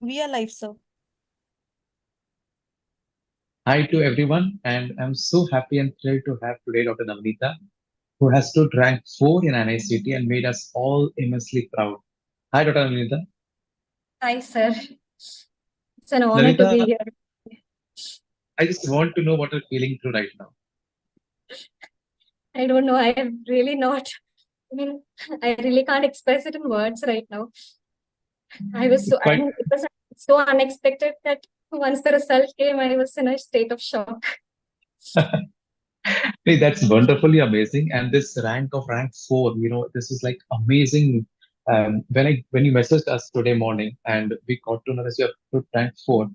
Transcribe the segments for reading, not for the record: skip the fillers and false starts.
We are live, sir. Hi to everyone, and I'm so happy and thrilled to have today Dr. Navaneetha, who has stood rank 4 in INI-CET and made us all immensely proud. Hi, Dr. Navaneetha. Hi, sir. It's an honor to be Navaneetha, here. I just want to know what you're feeling through right now. I don't know. I am really not. I mean, I really can't express it in words right now. It's quite, It was so unexpected that once the result came, I was in a state of shock. hey, that's wonderfully amazing. And this rank 4, this is like amazing. When you messaged us today morning and we got to know that you have put rank 4,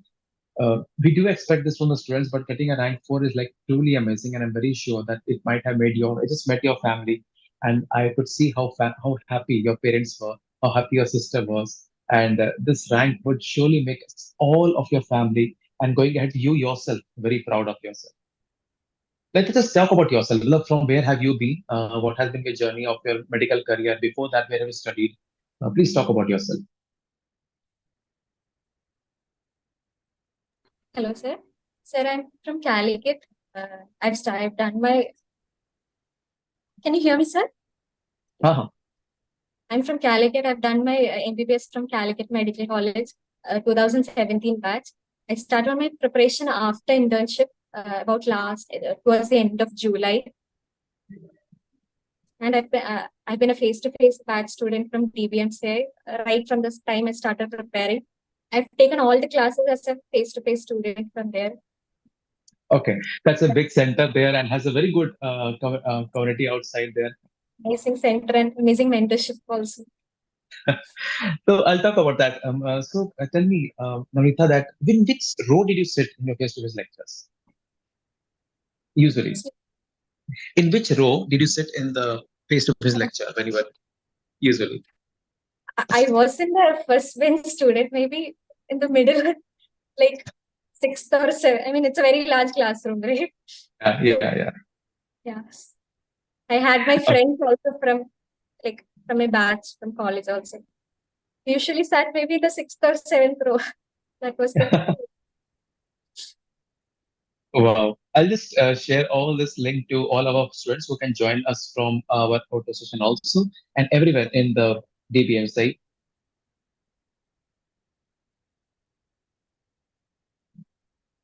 we do expect this from the students, but getting a rank 4 is like truly amazing, and I'm very sure that it might have made your. I just met your family, and I could see how happy your parents were, how happy your sister was, and this rank would surely make all of your family and going ahead you yourself very proud of yourself. Let's just talk about yourself. Look, from where have you been? What has been your journey of your medical career? Before that, where have you studied? Please talk about yourself. Hello, sir. Sir, I'm from Calicut. I've done my. Can you hear me, sir? Uh-huh. I'm from Calicut. I've done my MBBS from Calicut Medical College, 2017 batch. I started my preparation after internship towards the end of July. And I've been a face-to-face batch student from DBMCI right from this time I started preparing. I've taken all the classes as a face-to-face student from there. Okay, that's a big center there and has a very good community outside there. Amazing center and amazing mentorship also. So I'll talk about that. Tell me, Navneetha, that in which row did you sit in your face-to-face lectures? Usually, in which row did you sit in the face-to-face lecture when you were usually? I was in the first bench student, maybe in the middle, like sixth or seventh. I mean, it's a very large classroom, right? Yeah. Yes. I had my friends also from my batch from college also. Usually sat maybe the sixth or seventh row. That was the Wow. I'll just share all this link to all our students who can join us from our photo session also and everywhere in the DBMCI.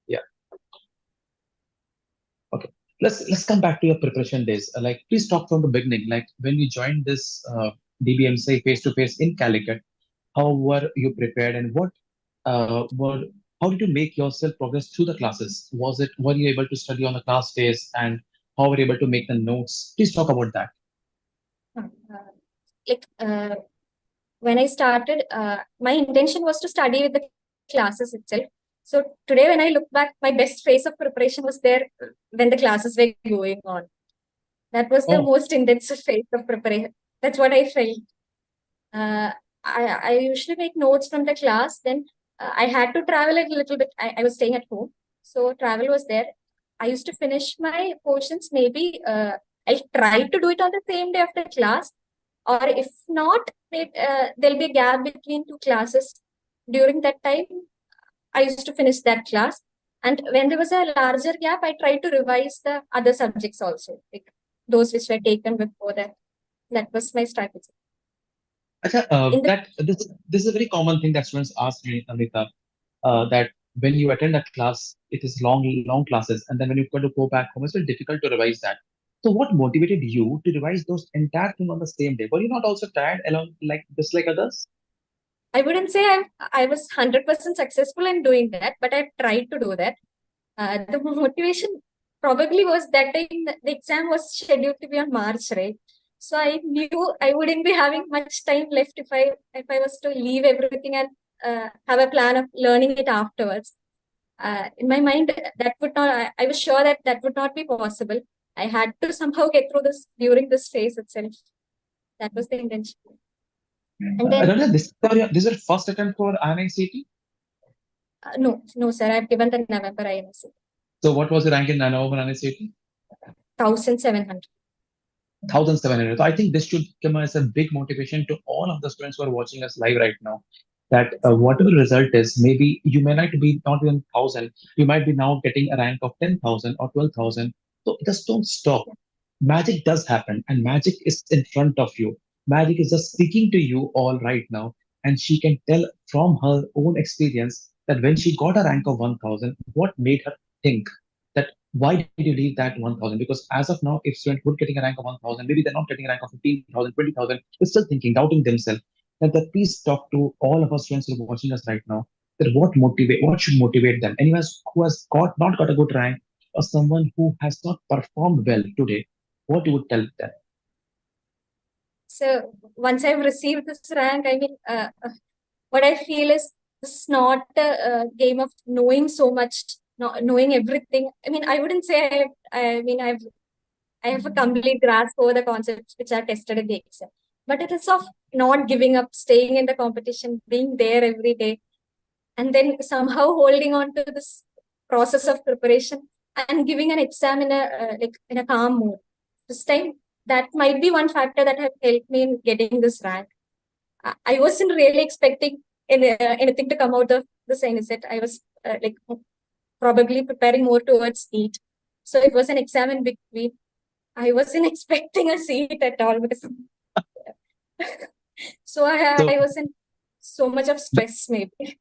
Yeah. Okay. Let's come back to your preparation days. Like, please talk from the beginning. Like, when you joined this DBMCI face-to-face in Calicut, how were you prepared and what were how did you make yourself progress through the classes? Were you able to study on the class days and how were you able to make the notes? Please talk about that. like when I started, my intention was to study with the classes itself. So today, when I look back, my best phase of preparation was there when the classes were going on. That was the Oh, most intensive phase of preparation. That's what I felt. Uh, I usually make notes from the class. Then I had to travel a little bit. I was staying at home, so travel was there. I used to finish my portions. Maybe I tried to do it on the same day after class, or if not, there'll be a gap between two classes. During that time, I used to finish that class. And when there was a larger gap, I tried to revise the other subjects also, like those which were taken before that. That was my strategy. Acha, In the this is a very common thing that students ask me, Amrita, that when you attend a class, it is long classes, and then when you got to go back home, it's very difficult to revise that. So, what motivated you to revise those entire thing on the same day? Were you not also tired along like just like others? I wouldn't say I was 100% successful in doing that, but I've tried to do that. The motivation probably was that time the exam was scheduled to be on March, right? So I knew I wouldn't be having much time left if I was to leave everything and have a plan of learning it afterwards. In my mind, that would not. I was sure that that would not be possible. I had to somehow get through this during this phase itself. That was the intention. And then Rana, this is your first attempt for INI-CET? no, sir, I've given the November INC. So, what was your rank in Nano for INI-CET? 1,700. 1,700. So I think this should come as a big motivation to all of the students who are watching us live right now. that whatever result is, maybe you may not be not even 1,000, you might be now getting a rank of 10,000 or 12,000. So just don't stop. Magic does happen, and magic is in front of you. Magic is just speaking to you all right now, and she can tell from her own experience that when she got a rank of 1,000, what made her think that why did you leave that 1,000? Because as of now, if student would getting a rank of 1,000, maybe they're not getting a rank of 15,000, 20,000, they're still thinking, doubting themselves. That please talk to all of our students who are watching us right now. That what should motivate them? Anyone who has not got a good rank, or someone who has not performed well today, what you would tell them? So once I've received this rank, I mean, what I feel is this is not a game of knowing so much, not knowing everything. I mean, I wouldn't say I mean, I have a complete grasp over the concepts which are tested in the exam. But it is of not giving up, staying in the competition, being there every day, and then somehow holding on to this process of preparation and giving an exam in a like in a calm mood. This time, that might be one factor that have helped me in getting this rank. I wasn't really expecting anything to come out of the INICET. I was like probably preparing more towards NEET. So it was an exam in between. I wasn't expecting a seat at all because so I So was in so much of stress maybe.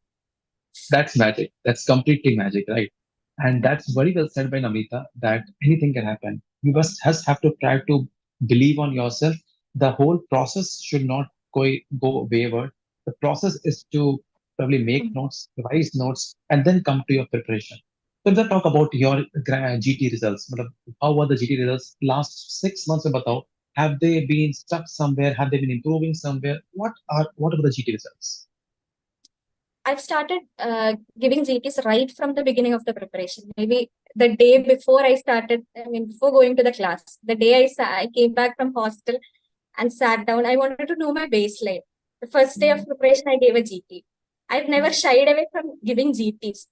that's magic. That's completely magic, right? And that's very well said by Namita that anything can happen. You just have to try to believe on yourself. The whole process should not go wayward. The process is to probably make notes, revise notes, and then come to your preparation. So let's talk about your GT results. मतलब, how were the GT results last 6 months? About have they been stuck somewhere? Have they been improving somewhere? What are the GT results? I've started giving GTs right from the beginning of the preparation. Maybe the day before I started, I mean, before going to the class, the day I came back from hostel and sat down, I wanted to know my baseline. The first day of preparation, I gave a GT. I've never shied away from giving GTs.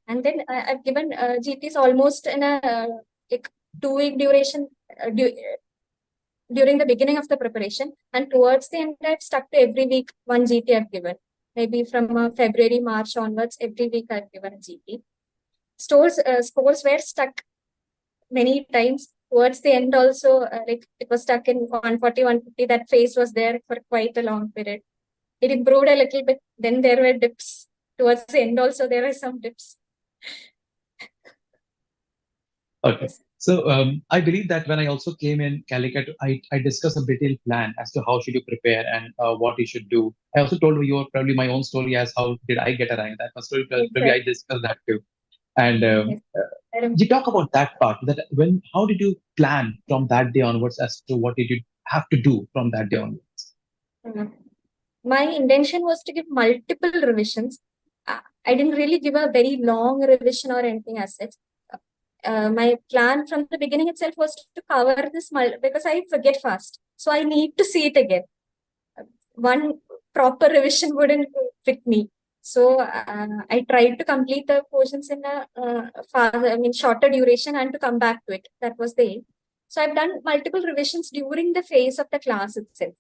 And then I've given GTs almost in a like 2 week duration during the beginning of the preparation, and towards the end, I've stuck to every week one GT I've given. Maybe from February, March onwards, every week I've given a GT. Scores were stuck many times. Towards the end, also, like it was stuck in 140, 150. That phase was there for quite a long period. It improved a little bit. Then there were dips. Towards the end, also, there were some dips. Okay. Yes. So I believe that when I also came in Calicut, I discussed a detailed plan as to how should you prepare and what you should do. I also told you probably my own story as how did I get a rank. That was story Yes, probably sir. I discussed that too. And Yes. you talk about that part that when how did you plan from that day onwards as to what did you have to do from that day onwards? Uh, my intention was to give multiple revisions. I didn't really give a very long revision or anything as such. My plan from the beginning itself was to cover this because I forget fast. So I need to see it again. One proper revision wouldn't fit me. So I tried to complete the portions in a shorter duration and to come back to it. That was the aim. So I've done multiple revisions during the phase of the class itself.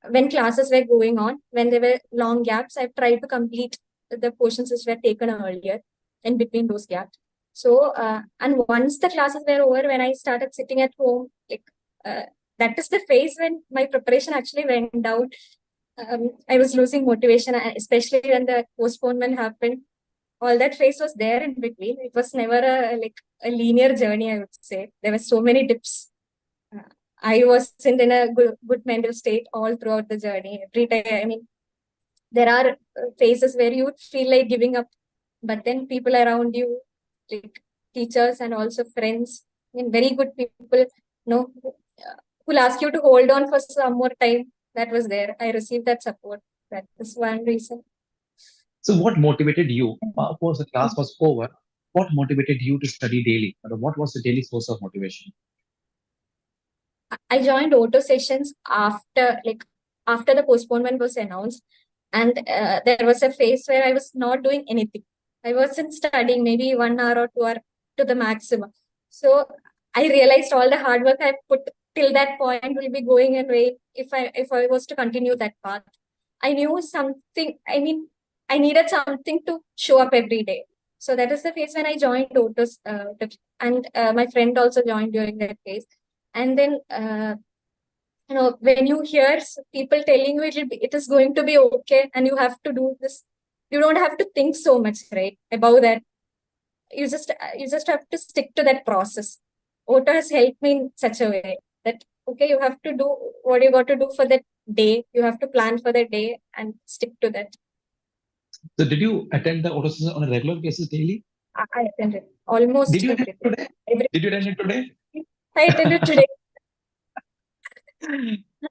When classes were going on, when there were long gaps, I've tried to complete the portions which were taken earlier in between those gaps. So, and once the classes were over, when I started sitting at home, like that is the phase when my preparation actually went down. I was losing motivation, especially when the postponement happened. All that phase was there in between. It was never a linear journey, I would say. There were so many dips. I wasn't in a good mental state all throughout the journey. Every time, I mean, there are phases where you would feel like giving up, but then people around you, like teachers and also friends, I mean, very good people, who'll ask you to hold on for some more time. That was there. I received that support. That is one reason. So what motivated you? Of course, the class was over. What motivated you to study daily? Or what was the daily source of motivation? I joined auto sessions after the postponement was announced, and there was a phase where I was not doing anything. I wasn't studying, maybe 1 hour or 2 hour to the maximum. So I realized all the hard work I put till that point will be going in vain if I was to continue that path. I knew something. I mean, I needed something to show up every day. So that is the phase when I joined Otus, and my friend also joined during that phase. And then, when you hear people telling you it is going to be okay, and you have to do this, you don't have to think so much, right, about that. You just have to stick to that process. Oto has helped me in such a way that okay, you have to do what you got to do for that day. You have to plan for the day and stick to that. So did you attend the auto session on a regular basis daily? I attended almost Did you attend everything. today? Did you attend it today? I attended today.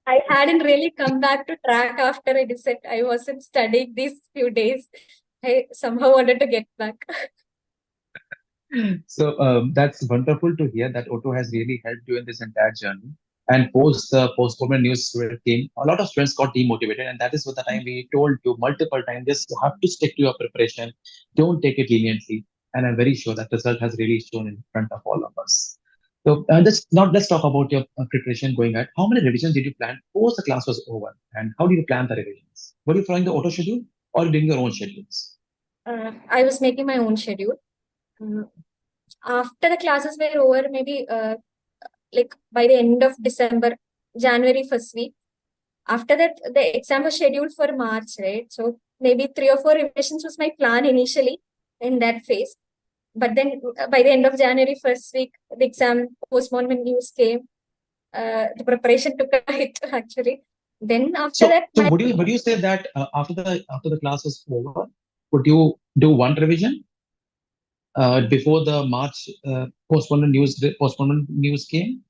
I hadn't really come back to track after I decided I wasn't studying these few days. I somehow wanted to get back. So that's wonderful to hear that Otto has really helped you in this entire journey. And post the postponement news came, a lot of students got demotivated, and that is what the time we told you multiple times. Just you have to stick to your preparation. Don't take it leniently. And I'm very sure that result has really shown in front of all of us. So let's talk about your preparation going ahead. How many revisions did you plan post the class was over, and how did you plan the revisions? Were you following the auto schedule or doing your own schedules? I was making my own schedule. After the classes were over, maybe like by the end of December, January first week. After that, the exam was scheduled for March, right? So maybe 3 or 4 revisions was my plan initially in that phase. But then by the end of January first week, the exam postponement news came. The preparation took a hit actually. Then after So, that, so would you say that after the class was over, would you do one revision before the March postponement news came?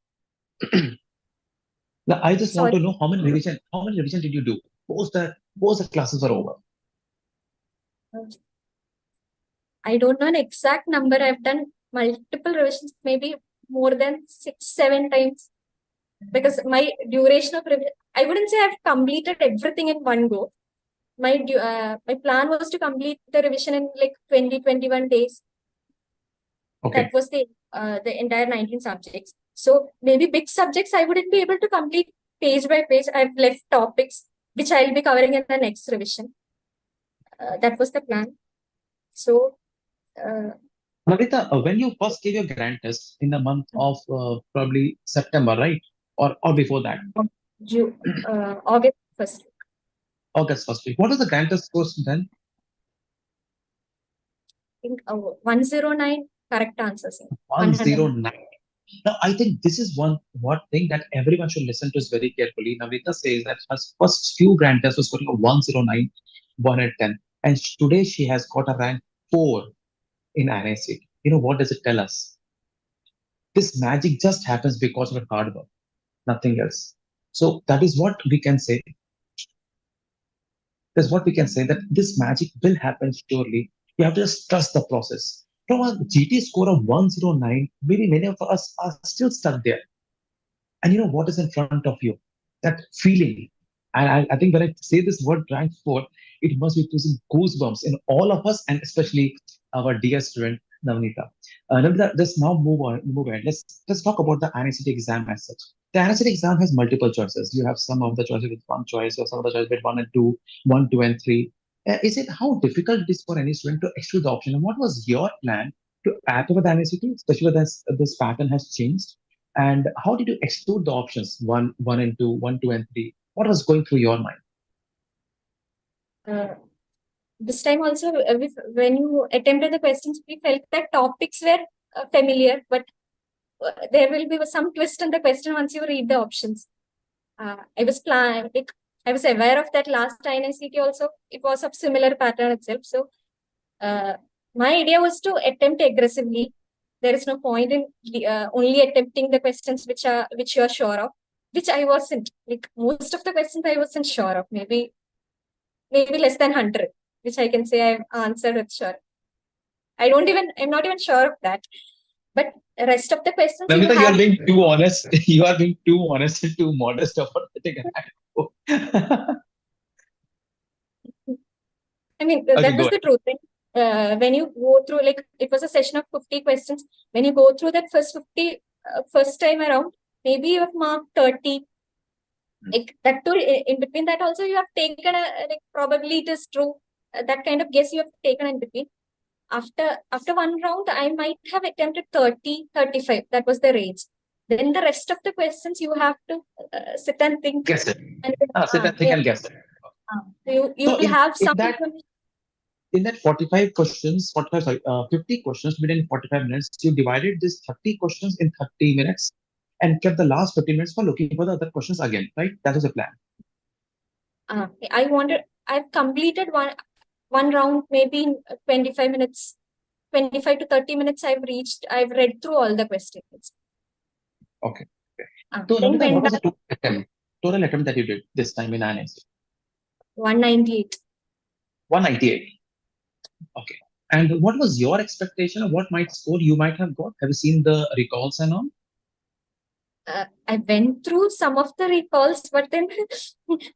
Now, I just want sorry, to know how many revision did you do post the classes were over? I don't know an exact number. I've done multiple revisions, maybe more than 6, 7 times. Because my duration of revision, I wouldn't say I've completed everything in one go. My plan was to complete the revision in like 20, 21 days. Okay. That was the entire 19 subjects. So maybe big subjects I wouldn't be able to complete page by page. I've left topics which I'll be covering in the next revision. That was the plan. So Navita, when you first gave your grant test in the month of probably September, right? Or before that, August 1st. August first week. What was the grant test course then? I think 109 correct answers. 100. 109. Now, I think this is one thing that everyone should listen to is very carefully. Navita says that her first few grand tests was scoring a 109, 110. And today she has got a rank 4 in INI-CET. You know, what does it tell us? This magic just happens because of her hard work, nothing else. So that is what we can say. That's what we can say that this magic will happen surely. You have to just trust the process. From a GT score of 109, maybe many of us are still stuck there. And you know what is in front of you? That feeling. And I think when I say this word rank 4, it must be causing goosebumps in all of us and especially our dear student Navaneetha. Navaneetha, let's now move ahead. Let's talk about the INICET exam as such. The INICET exam has multiple choices. You have some of the choices with one choice, or some of the choices with one and two, one, two, and three. Is it how difficult it is for any student to exclude the option? And what was your plan to add over the INICET, especially when this pattern has changed? And how did you exclude the options one and two, one, two, and three? What was going through your mind? This time also, when you attempted the questions, we felt that topics were familiar, but there will be some twist in the question once you read the options. I was I was aware of that last INICET also. It was of similar pattern itself. So my idea was to attempt aggressively. There is no point in only attempting the questions which you are sure of, which I wasn't. Like most of the questions I wasn't sure of. Maybe less than 100, which I can say I've answered with sure. I'm not even sure of that. But the rest of the questions you Namita, you are have. being too honest. You are being too honest and too modest about getting an I mean, Okay, that go was ahead. the truth. When you go through, like, it was a session of 50 questions. When you go through that first 50, first time around, maybe you have marked 30. Like that too, in between that also you have taken a, like probably it is true. That kind of guess you have taken in between. After one round, I might have attempted 30, 35. That was the range. Then the rest of the questions you have to sit and think. Guess it. And Sit and think yeah, and guess it. you So will have in some that information. in that 45 questions, 45, sorry, 50 questions within 45 minutes, you divided this 30 questions in 30 minutes and kept the last 15 minutes for looking for the other questions again, right? That was the plan. I've completed one round maybe in 25 minutes, 25 to 30 minutes. I've read through all the questions. Okay. So, Then Navneetha, what went was back the total attempt that you did this time in INICET? 198. 198. Okay. And what was your expectation of what might score you might have got? Have you seen the recalls and all? I went through some of the recalls, but then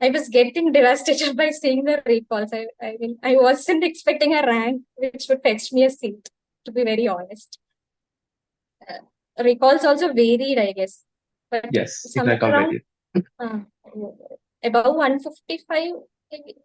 I was getting devastated by seeing the recalls. I wasn't expecting a rank which would fetch me a seat, to be very honest. Recalls also varied, I guess, but Yes, it somewhere recall around varied. above 155, maybe.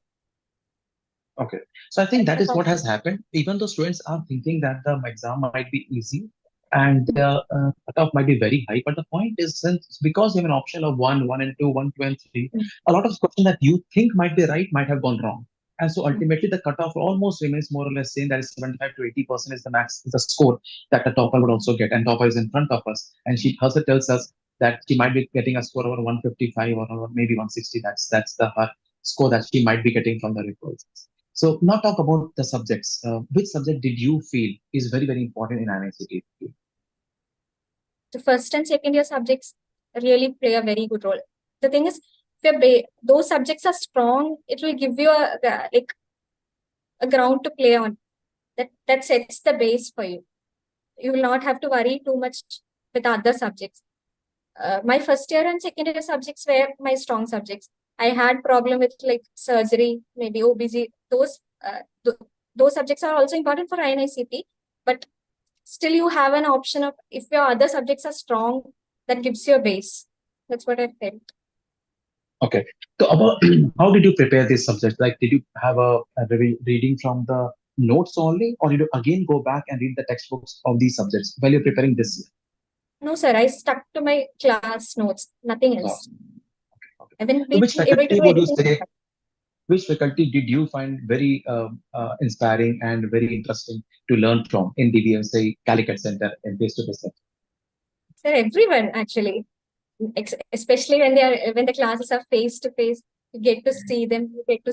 Okay. So I think that is what has happened. Even though students are thinking that the exam might be easy and the cutoff might be very high, but the point is since because you have an option of one and two, one, two, and three, a lot of questions that you think might be right might have gone wrong. And so ultimately the cutoff almost remains more or less same. That is 75 to 80% is the max, is the score that the topper would also get. And topper is in front of us. And she herself tells us that she might be getting a score over 155 or maybe 160. That's the her score that she might be getting from the reports. So now talk about the subjects. Which subject did you feel is very, very important in INICET? The first and second year subjects really play a very good role. The thing is, if those subjects are strong, it will give you a ground to play on. That sets the base for you. You will not have to worry too much with other subjects. My first year and second year subjects were my strong subjects. I had problem with like surgery, maybe OBG. Those subjects are also important for INI-CET, but still you have an option of if your other subjects are strong, that gives you a base. That's what I felt. Okay. So about how did you prepare these subjects? Like, did you have a reading from the notes only, or did you again go back and read the textbooks of these subjects while you're preparing this? No, sir. I stuck to my class notes. Nothing else. Okay. I haven't So been which able to faculty do would you anything. say? Which faculty did you find very inspiring and very interesting to learn from in DBMCI Calicut Center and face-to-face? Sir, everyone actually. Especially when the classes are face to face, you get to see them, you get to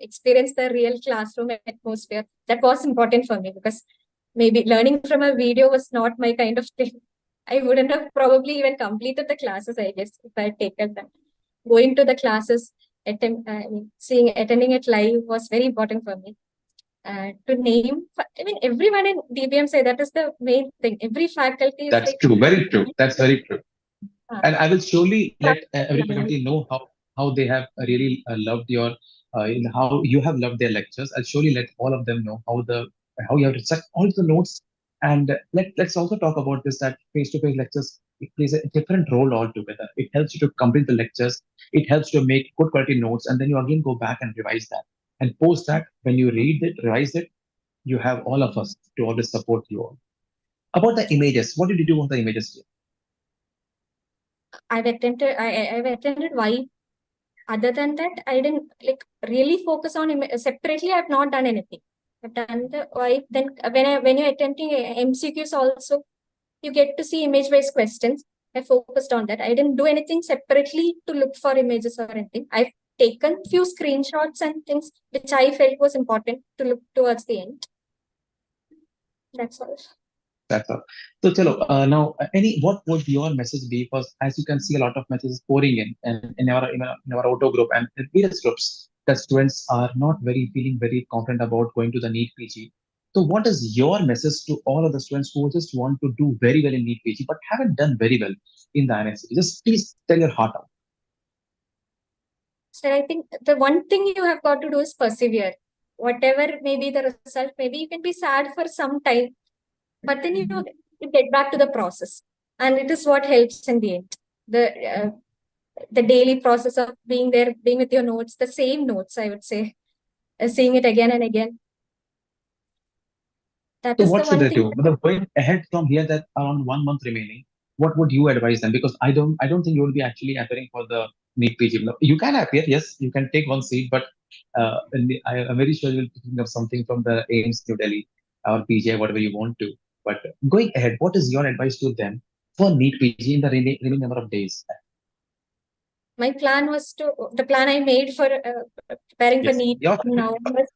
experience the real classroom atmosphere. That was important for me because maybe learning from a video was not my kind of thing. I wouldn't have probably even completed the classes, I guess, if I had taken them. Going to the classes, attending it live was very important for me. To name, everyone in DBM say that is the main thing. Every faculty is That's like, true. Very true. That's very true. And I will surely let every uh, faculty know how they have really loved your how you have loved their lectures. I'll surely let all of them know how you have to set all the notes. And let's also talk about this that face-to-face lectures it plays a different role altogether. It helps you to complete the lectures. It helps you to make good quality notes, and then you again go back and revise that. And post that, when you read it, revise it, you have all of us to always support you all. About the images, what did you do on the images? I've attended why. Other than that, I didn't like really focus on separately. I've not done anything. I've done the why. Then when you're attempting MCQs also, you get to see image-based questions. I focused on that. I didn't do anything separately to look for images or anything. I've taken few screenshots and things which I felt was important to look towards the end. That's all. That's all. So, chalo, now, what would your message be? Because as you can see, a lot of messages pouring in our auto group and in various groups, the students are not very feeling very confident about going to the NEET PG. So, what is your message to all of the students who just want to do very well in NEET PG but haven't done very well in the INICET? Just please tell your heart out. So I think the one thing you have got to do is persevere. Whatever may be the result, maybe you can be sad for some time, but then you get back to the process, and it is what helps in the end. The the daily process of being there, being with your notes, the same notes, I would say, seeing it again and again. That So is the what should one they thing. do? But going ahead from here, that around 1 month remaining, what would you advise them? Because I don't think you will be actually appearing for the NEET PG. You can appear, yes, you can take one seat, but I'm very sure you'll be thinking of something from the AIMS New Delhi or PGI, whatever you want to. But going ahead, what is your advice to them for NEET PG in the remaining number of days? My plan was the plan I made for preparing for Yes, NEET your now was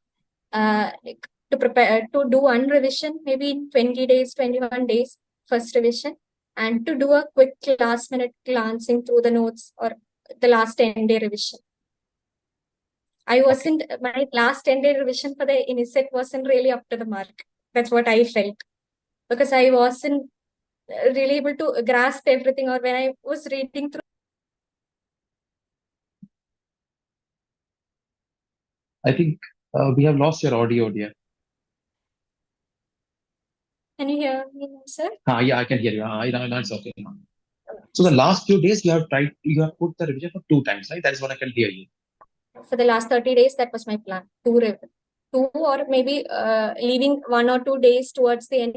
like to prepare to do one revision, maybe in 20 days, 21 days, first revision, and to do a quick last minute glancing through the notes or the last 10-day revision. I wasn't, my last 10-day revision for the INICET wasn't really up to the mark. That's what I felt, because I wasn't really able to grasp everything, or when I was reading through. I think we have lost your audio, dear. Can you hear me, sir? Yeah, I can hear you. Now it's okay now. So the last few days you have put the revision for 2 times, right? That is what I can hear you. For the last 30 days, that was my plan. Two or maybe leaving 1 or 2 days towards the end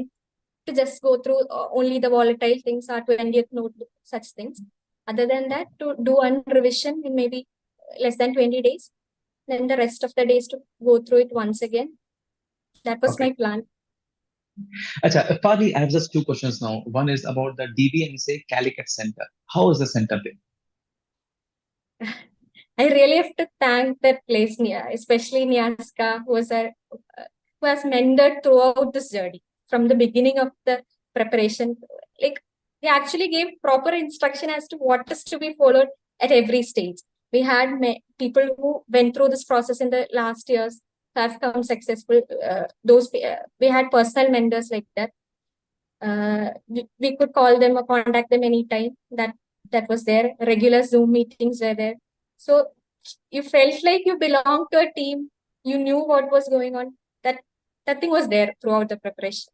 to just go through only the volatile things, our 20th notebook, such things. Other than that, to do one revision in maybe less than 20 days. Then the rest of the days to go through it once again. That was my Okay. plan. Acha, Fadi, I have just 2 questions now. One is about the DBMCI Calicut Center. How is the center there? I really have to thank that place, especially Nyaska, who has mentored throughout this journey from the beginning of the preparation. Like, he actually gave proper instruction as to what is to be followed at every stage. We had people who went through this process in the last years have come successful. We had personal mentors like that. We could call them or contact them anytime. That was there. Regular Zoom meetings were there. So you felt like you belonged to a team. You knew what was going on. That thing was there throughout the preparation.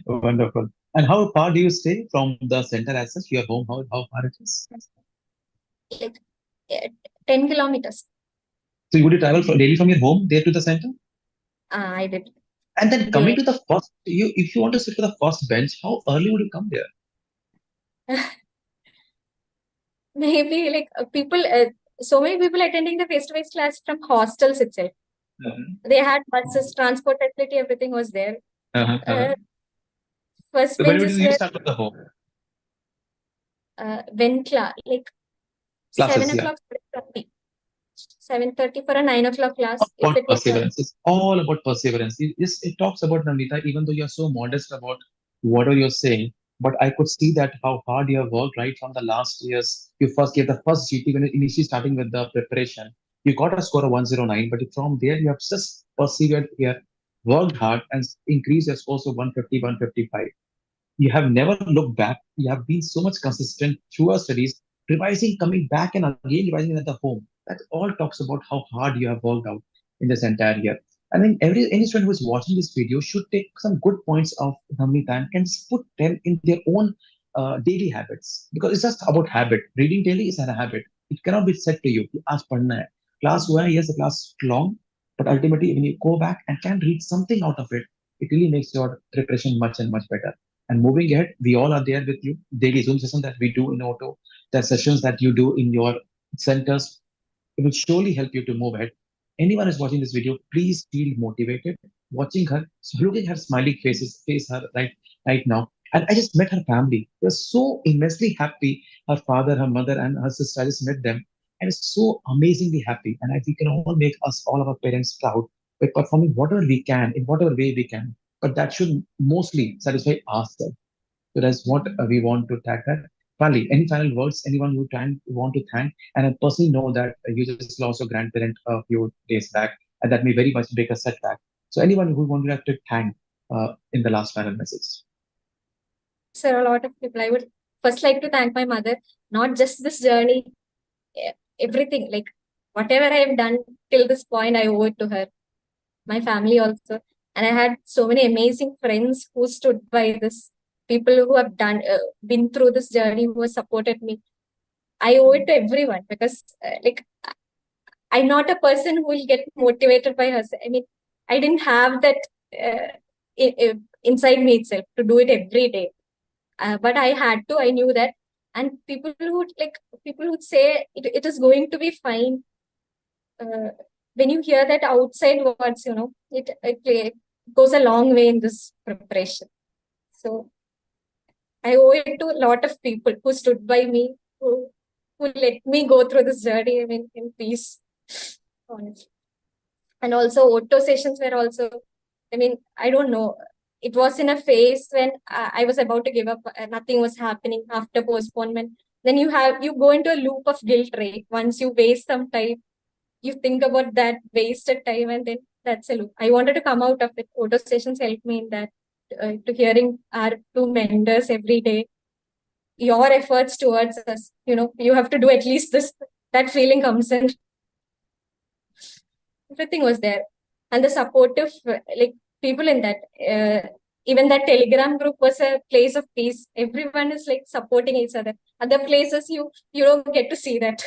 Wonderful. And how far do you stay from the center as such? Your home, how far it is? Like 10 kilometers. So would you travel daily from your home there to the center? I did. And then coming During to the first, if you want to sit for the first bench, how early would you come there? maybe like people, so many people attending the face-to-face class from hostels itself. They had buses, transport facility, everything was there. Uh-huh, uh-huh. First So when would benches you were start from the home? when like Classes, 7 yeah. o'clock, 7:30 for a 9 o'clock class. If About it was perseverance. It's all about perseverance. It talks about Navneetha, even though you're so modest about whatever you're saying, but I could see that how hard you have worked right from the last years. You first gave the first GT when initially starting with the preparation. You got a score of 109, but from there you have just persevered here, worked hard, and increased your scores to 150, 155. You have never looked back. You have been so much consistent through our studies, revising, coming back and again revising at the home. That all talks about how hard you have worked out in this entire year. I think any student who is watching this video should take some good points of Navneetha and can put them in their own daily habits, because it's just about habit. Reading daily is a habit. It cannot be said to you, "Aaj padhna hai." Class हुआ है, yes, the class is long, but ultimately when you go back and can read something out of it, it really makes your preparation much and much better. And moving ahead, we all are there with you. Daily Zoom session that we do in auto, the sessions that you do in your centers, it will surely help you to move ahead. Anyone is watching this video, please feel motivated. Watching her, so looking at her smiling face her right now. And I just met her family. They were so immensely happy. Her father, her mother, and her sister. I just met them, and it's so amazingly happy. And we can all make us all of our parents proud by performing whatever we can in whatever way we can. But that should mostly satisfy ourselves. So that's what we want to tag that. Pali, any final words? Anyone who want to thank? And I personally know that you just lost your grandparent a few days back, and that may very much break a setback. So anyone who would like to thank in the last final message. Sir, a lot of people. I would first like to thank my mother, not just this journey, everything, like whatever I have done till this point, I owe it to her. My family also. And I had so many amazing friends who stood by this, people who have been through this journey, who have supported me. I owe it to everyone because like I'm not a person who will get motivated by herself. I mean, I didn't have that inside me itself to do it every day. But I had to. I knew that, and people would say it is going to be fine. Uh, when you hear that outside words, it goes a long way in this preparation. So I owe it to a lot of people who stood by me, who let me go through this journey. I mean, in peace, honestly. And also, auto sessions were also. I mean, I don't know. It was in a phase when I was about to give up. Nothing was happening after postponement. Then you go into a loop of guilt, right? Once you waste some time, you think about that wasted time, and then that's a loop. I wanted to come out of it. Auto sessions helped me in that. To hearing our two mentors every day, your efforts towards us. You have to do at least this. That feeling comes in. Everything was there, and the supportive people in that. Even that Telegram group was a place of peace. Everyone is like supporting each other. Other places you don't get to see that.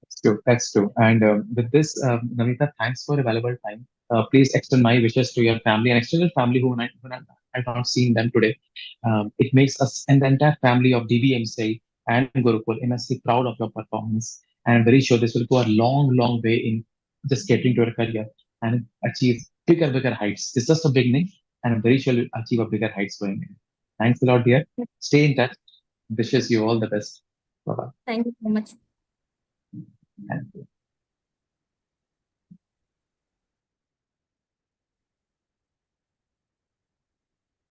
That's true. That's true. And with this, Navneetha, thanks for your valuable time. Please extend my wishes to your family and extended family I've not seen them today. It makes us and the entire family of DBMCI and Gurukul immensely proud of your performance. And I'm very sure this will go a long, long way in just catering to your career and achieve bigger, bigger heights. This is just a beginning, and I'm very sure you'll achieve a bigger heights going in. Thanks a lot, dear. Stay in touch. Wishes you all the best. Bye bye. Thank you so much.